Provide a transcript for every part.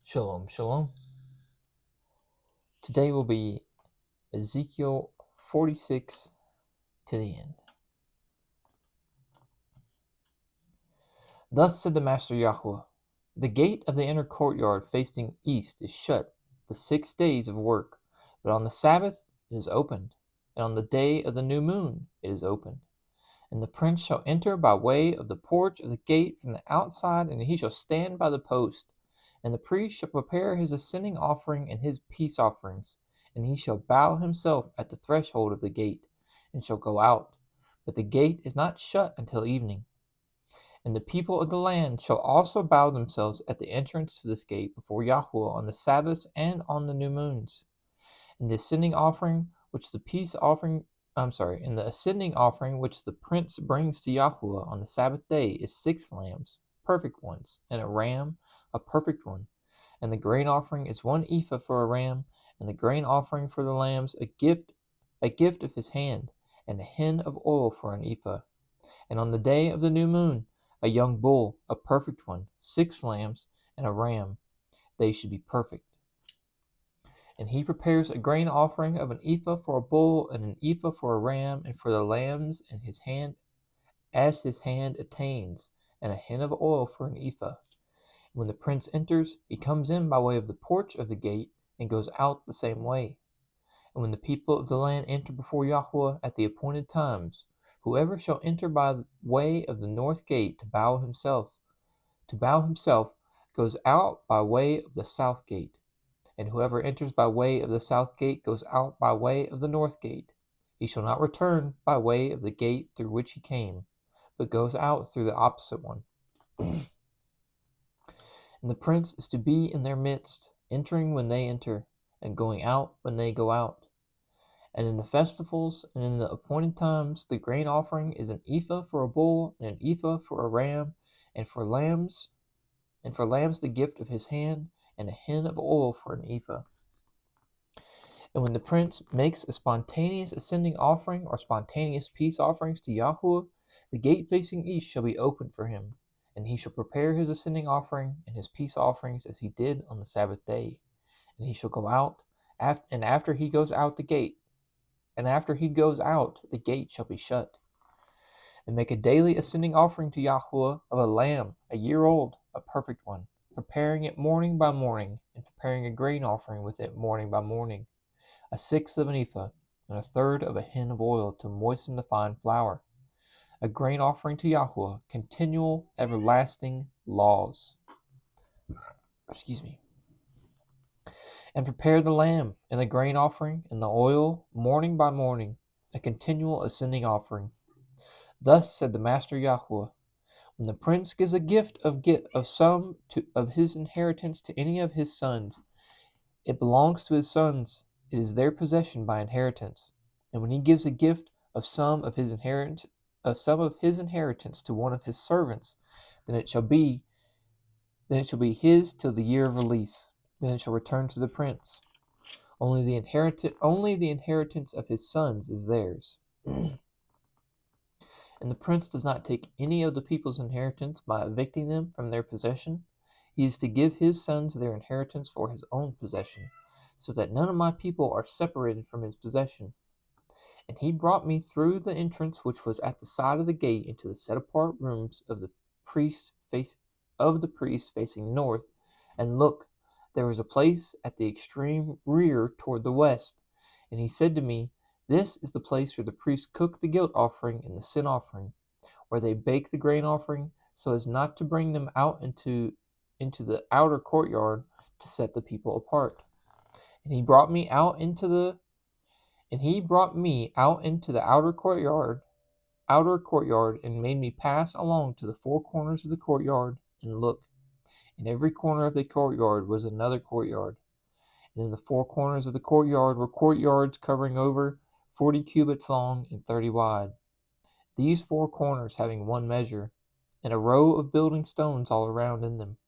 Shalom, shalom. Today will be Ezekiel 46 to the end. Thus said the Master Yahweh, the gate of the inner courtyard facing east is shut the 6 days of work, but on the Sabbath it is opened, and on the day of the new moon it is opened. And the prince shall enter by way of the porch of the gate from the outside, and he shall stand by the post. And the priest shall prepare his ascending offering and his peace offerings, and he shall bow himself at the threshold of the gate, and shall go out. But the gate is not shut until evening. And the people of the land shall also bow themselves at the entrance to this gate before Yahweh on the Sabbaths and on the new moons. And the ascending offering which the ascending offering which the prince brings to Yahweh on the Sabbath day is 6 lambs, perfect ones, and a ram, a perfect one. And the grain offering is 1 ephah for a ram, and the grain offering for the lambs a gift of his hand, and a hin of oil for an ephah. And on the day of the new moon, a young bull, a perfect one, 6 lambs, and a ram, they should be perfect. And he prepares a grain offering of an ephah for a bull, and an ephah for a ram, and for the lambs, and his hand as his hand attains, and a hin of oil for an ephah. When the prince enters, he comes in by way of the porch of the gate, and goes out the same way. And when the people of the land enter before Yahweh at the appointed times, whoever shall enter by the way of the north gate to bow himself, goes out by way of the south gate. And whoever enters by way of the south gate goes out by way of the north gate. He shall not return by way of the gate through which he came, but goes out through the opposite one. And the prince is to be in their midst, entering when they enter, and going out when they go out. And in the festivals and in the appointed times, the grain offering is an ephah for a bull, and an ephah for a ram, and for lambs the gift of his hand, and a hin of oil for an ephah. And when the prince makes a spontaneous ascending offering or spontaneous peace offerings to Yahweh, the gate facing east shall be opened for him, and he shall prepare his ascending offering and his peace offerings as he did on the Sabbath day. And he shall go out, and after he goes out, the gate shall be shut. And make a daily ascending offering to Yahweh of a lamb, a year old, a perfect one, preparing it morning by morning, and preparing a grain offering with it morning by morning, a 1/6 of an ephah, and a 1/3 of a hin of oil to moisten the fine flour, a grain offering to Yahweh, continual, everlasting laws. And prepare the lamb, and the grain offering, and the oil, morning by morning, a continual ascending offering. Thus said the Master Yahweh, when the prince gives a gift of some of his inheritance to any of his sons, it belongs to his sons. It is their possession by inheritance. And when he gives a gift of some of his inheritance to one of his servants, then it shall be his till the year of release. Then it shall return to the prince. Only the inheritance of his sons is theirs. And the prince does not take any of the people's inheritance by evicting them from their possession. He is to give his sons their inheritance for his own possession, so that none of my people are separated from his possession. And he brought me through the entrance which was at the side of the gate into the set-apart rooms of the priest facing north. And look, there was a place at the extreme rear toward the west. And he said to me, this is the place where the priests cook the guilt offering and the sin offering, where they bake the grain offering, so as not to bring them out into the outer courtyard to set the people apart. And he brought me out into the outer courtyard, and made me pass along to the 4 corners of the courtyard. And look, in every corner of the courtyard was another courtyard. And in the 4 corners of the courtyard were courtyards covering over 40 cubits long and 30 wide. These 4 corners having 1 measure, and a row of building stones all around in them.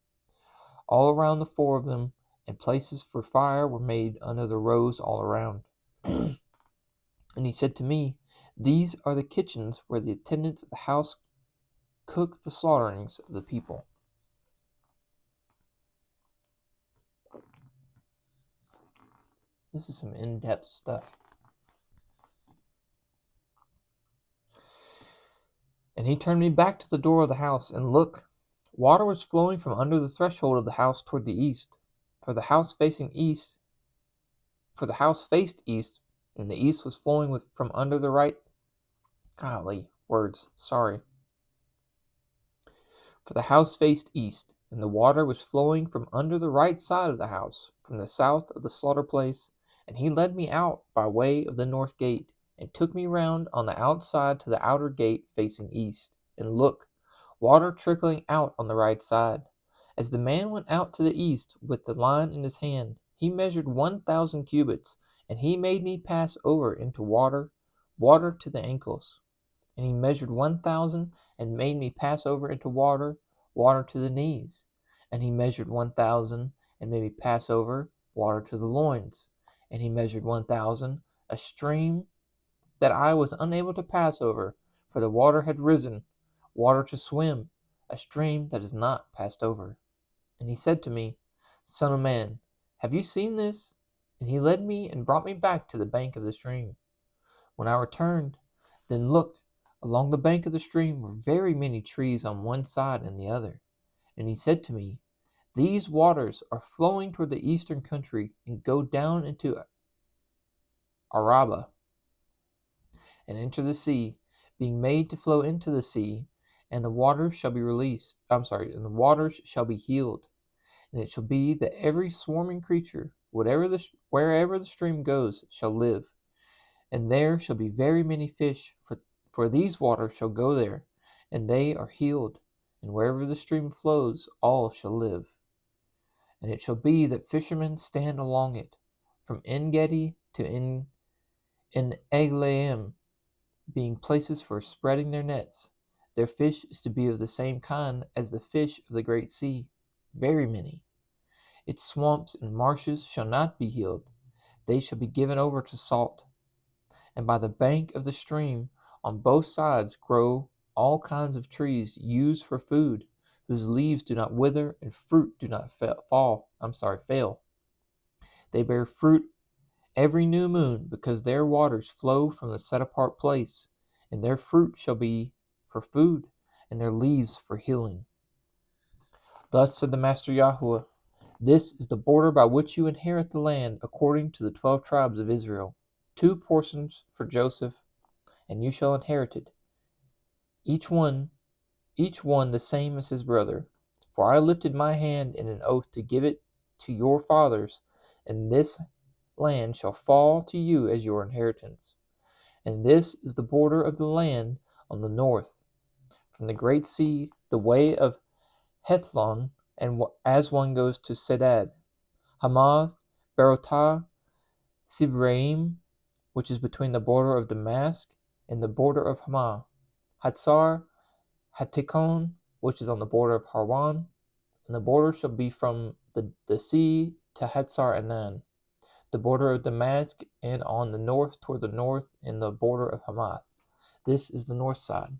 All around the 4 of them, and places for fire were made under the rows all around. And he said to me, these are the kitchens where the attendants of the house cook the slaughterings of the people. This is some in-depth stuff. And he turned me back to the door of the house, and look, water was flowing from under the threshold of the house toward the east. For the house facing east, for the house faced east, and the east was flowing from under the right. Golly, words, sorry. For the house faced east, and the water was flowing from under the right side of the house, from the south of the slaughter place. And he led me out by way of the north gate, and took me round on the outside to the outer gate facing east. And look, water trickling out on the right side. As the man went out to the east with the line in his hand, he measured 1,000 cubits, and he made me pass over into water, water to the ankles. And he measured 1,000, and made me pass over into water, water to the knees. And he measured 1,000, and made me pass over, water to the loins. And he measured 1,000, a stream that I was unable to pass over, for the water had risen, water to swim, a stream that is not passed over. And he said to me, Son of man, have you seen this? And he led me and brought me back to the bank of the stream. When I returned, then look, along the bank of the stream were very many trees on one side and the other. And he said to me, These waters are flowing toward the eastern country, and go down into Araba, and enter the sea, being made to flow into the sea, and the waters shall be released. And the waters shall be healed. And it shall be that every swarming creature, wherever the stream goes, shall live. And there shall be very many fish, for these waters shall go there, and they are healed. And wherever the stream flows, all shall live. And it shall be that fishermen stand along it, from En-gedi to En-eglaim, being places for spreading their nets. Their fish is to be of the same kind as the fish of the great sea, very many. Its swamps and marshes shall not be healed, they shall be given over to salt. And by the bank of the stream on both sides grow all kinds of trees used for food, whose leaves do not wither and fruit do not fail. They bear fruit every new moon, because their waters flow from the set apart place, and their fruit shall be for food, and their leaves for healing. Thus said the Master Yahweh, This is the border by which you inherit the land according to the 12 tribes of Israel, 2 portions for Joseph, and you shall inherit it, each one the same as his brother. For I lifted my hand in an oath to give it to your fathers, and this land shall fall to you as your inheritance. And this is the border of the land on the north, from the great sea, the way of Hethlon, and as one goes to Sedad, Hamath, Berotah, Sibraim, which is between the border of Damascus and the border of Hamath, Hatzar, Hatikon, which is on the border of Harwan, and the border shall be from the sea to Hatzar Anan, the border of Damascus, and on the north toward the north in the border of Hamath. This is the north side.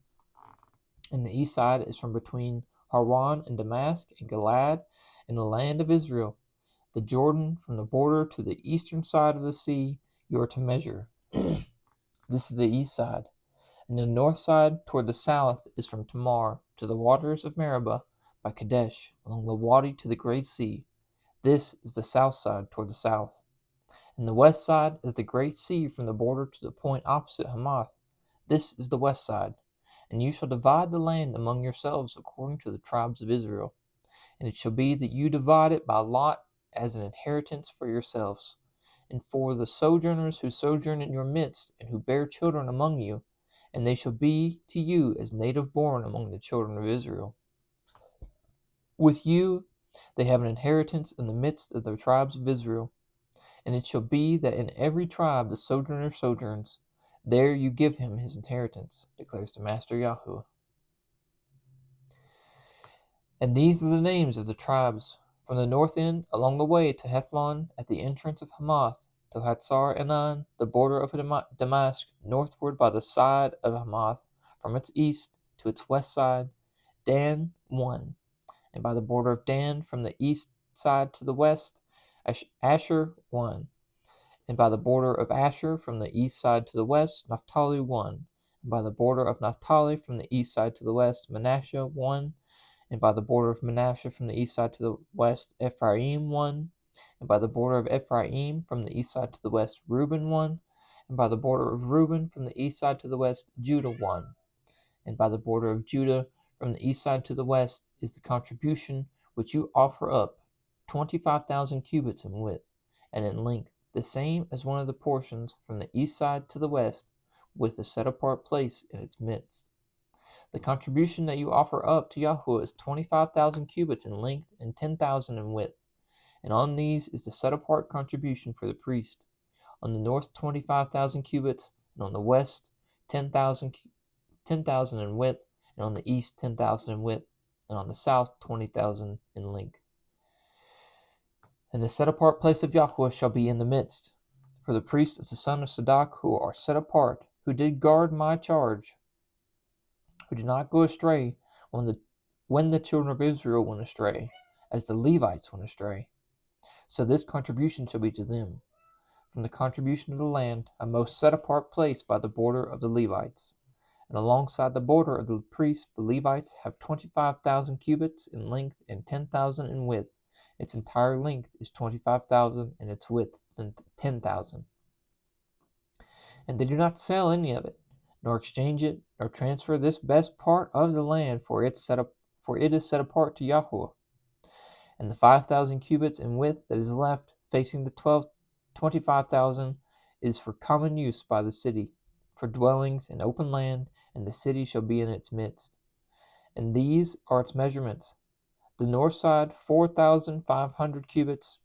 And the east side is from between Harwan and Damascus and Gilad and the land of Israel. The Jordan from the border to the eastern side of the sea you are to measure. This is the east side. And the north side toward the south is from Tamar to the waters of Meribah by Kadesh, along the Wadi to the great sea. This is the south side toward the south. And the west side is the great sea from the border to the point opposite Hamath. This is the west side. And you shall divide the land among yourselves according to the tribes of Israel. And it shall be that you divide it by lot as an inheritance for yourselves, and for the sojourners who sojourn in your midst, and who bear children among you, and they shall be to you as native born among the children of Israel. With you they have an inheritance in the midst of the tribes of Israel. And it shall be that in every tribe the sojourner sojourns, there you give him his inheritance, declares the Master Yahweh. And these are the names of the tribes, from the north end along the way to Hethlon at the entrance of Hamath, to Hatzar Enan, the border of Damascus, northward by the side of Hamath, from its east to its west side, Dan 1, and by the border of Dan from the east side to the west, Asher 1, And by the border of Asher from the east side to the west, Naphtali 1. And by the border of Naphtali from the east side to the west, Manasseh 1. And by the border of Manasseh from the east side to the west, Ephraim 1. And by the border of Ephraim from the east side to the west, Reuben 1. And by the border of Reuben from the east side to the west, Judah 1. And by the border of Judah from the east side to the west is the contribution which you offer up, 25,000 cubits in width, and in length, the same as one of the portions from the east side to the west, with the set apart place in its midst. The contribution that you offer up to Yahweh is 25,000 cubits in length and 10,000 in width, and on these is the set apart contribution for the priest. On the north 25,000 cubits, and on the west 10,000 in width, and on the east 10,000 in width, and on the south 20,000 in length. And the set apart place of Yahweh shall be in the midst. For the priests of the son of Sadok who are set apart, who did guard my charge, who did not go astray when the children of Israel went astray, as the Levites went astray. So this contribution shall be to them. From the contribution of the land, a most set apart place by the border of the Levites. And alongside the border of the priests, the Levites have 25,000 cubits in length and 10,000 in width. Its entire length is 25,000, and its width 10,000. And they do not sell any of it, nor exchange it, nor transfer this best part of the land, for it is set apart to Yahweh. And the 5,000 cubits in width that is left, facing the 25,000, is for common use by the city, for dwellings in open land, and the city shall be in its midst. And these are its measurements: the north side 4,500 cubits,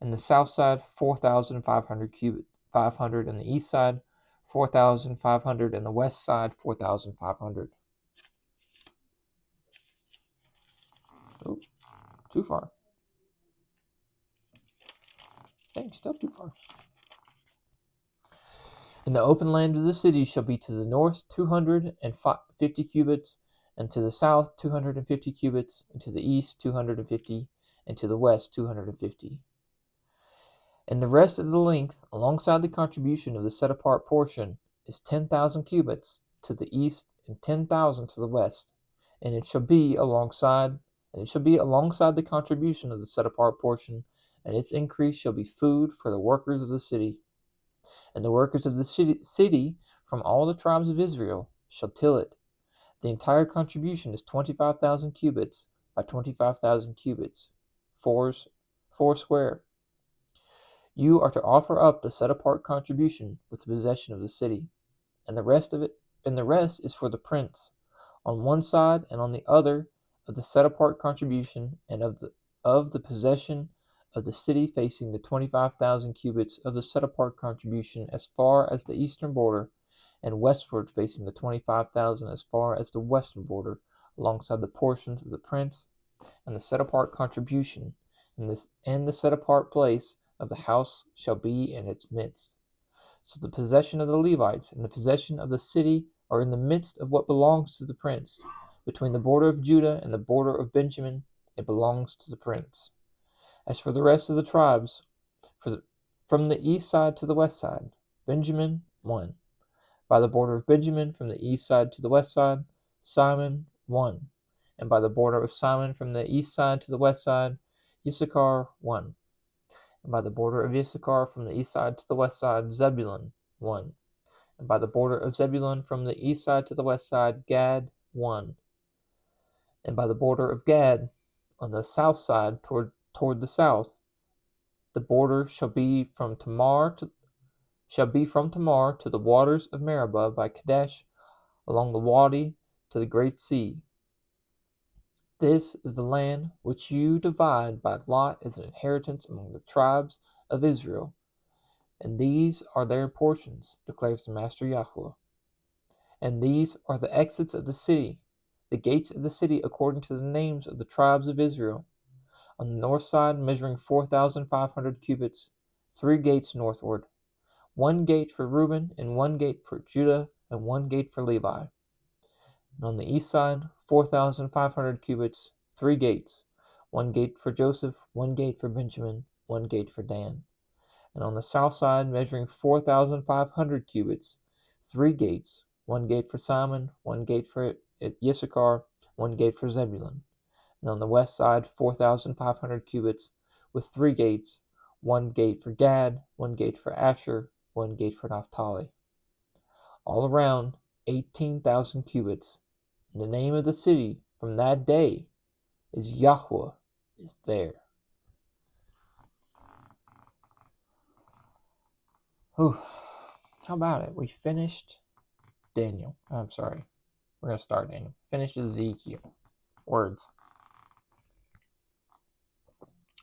and the south side 4,500 cubits, 500, and the east side 4,500, and the west side 4,500. Oh, too far. Dang, still too far. And the open land of the city shall be to the north 250 cubits, and to the south 250 cubits, and to the east 250, and to the west 250. And the rest of the length, alongside the contribution of the set apart portion, is 10,000 cubits to the east and 10,000 to the west. And it shall be alongside the contribution of the set apart portion, and its increase shall be food for the workers of the city. And the workers of the city from all the tribes of Israel shall till it. The entire contribution is 25,000 cubits by 25,000 cubits, four square. You are to offer up the set apart contribution with the possession of the city, and the rest is for the prince, on one side and on the other of the set apart contribution, and of the possession of the city facing the 25,000 cubits of the set apart contribution as far as the eastern border, and westward facing the 25,000 as far as the western border, alongside the portions of the prince, and the set apart contribution, and the set apart place of the house shall be in its midst. So the possession of the Levites and the possession of the city are in the midst of what belongs to the prince. Between the border of Judah and the border of Benjamin, it belongs to the prince. As for the rest of the tribes, from the east side to the west side, Benjamin 1. By the border of Benjamin from the east side to the west side, Simon 1. And by the border of Simon from the east side to the west side, Issachar 1. And by the border of Issachar from the east side to the west side, Zebulun 1. And by the border of Zebulun from the east side to the west side, Gad 1. And by the border of Gad on the south side toward the south, the border shall be from Tamar to the waters of Meribah by Kadesh, along the Wadi to the great sea. This is the land which you divide by lot as an inheritance among the tribes of Israel, and these are their portions, declares the Master Yahweh. And these are the exits of the city, the gates of the city according to the names of the tribes of Israel. On the north side, measuring 4,500 cubits, 3 gates northward, 1 gate for Reuben, and 1 gate for Judah, and 1 gate for Levi. And on the east side, 4,500 cubits, 3 gates, 1 gate for Joseph, 1 gate for Benjamin, 1 gate for Dan. And on the south side, measuring 4,500 cubits, 3 gates, 1 gate for Simon, 1 gate for Issachar, 1 gate for Zebulun. And on the west side, 4,500 cubits, with 3 gates, 1 gate for Gad, 1 gate for Asher, 1 gate for Naphtali. All around, 18,000 cubits. And the name of the city from that day is Yahweh is there. Whew. How about it? We finished Daniel. I'm sorry. We're going to start Daniel. Finished Ezekiel. Words.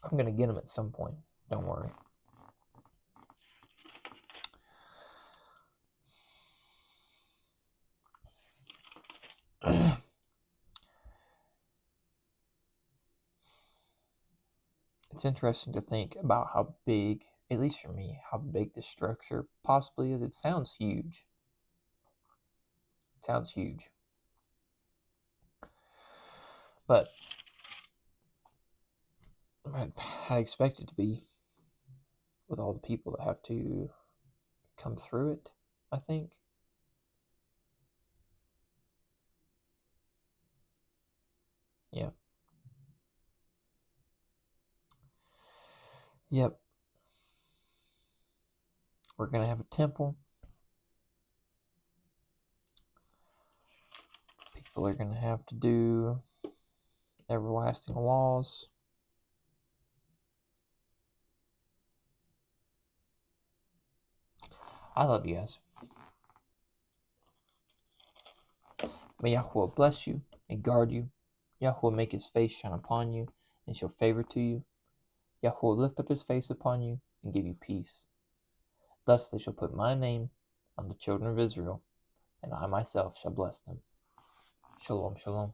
I'm going to get them at some point. Don't worry. It's interesting to think about how big, at least for me, how big this structure possibly is. It sounds huge. It sounds huge. But I expect it to be, with all the people that have to come through it, I think. Yeah. Yep. We're going to have a temple. People are going to have to do everlasting laws. I love you guys. May Yahweh bless you and guard you. Yahweh make his face shine upon you and show favor to you. Yahweh lift up his face upon you and give you peace. Thus they shall put my name on the children of Israel, and I myself shall bless them. Shalom, shalom.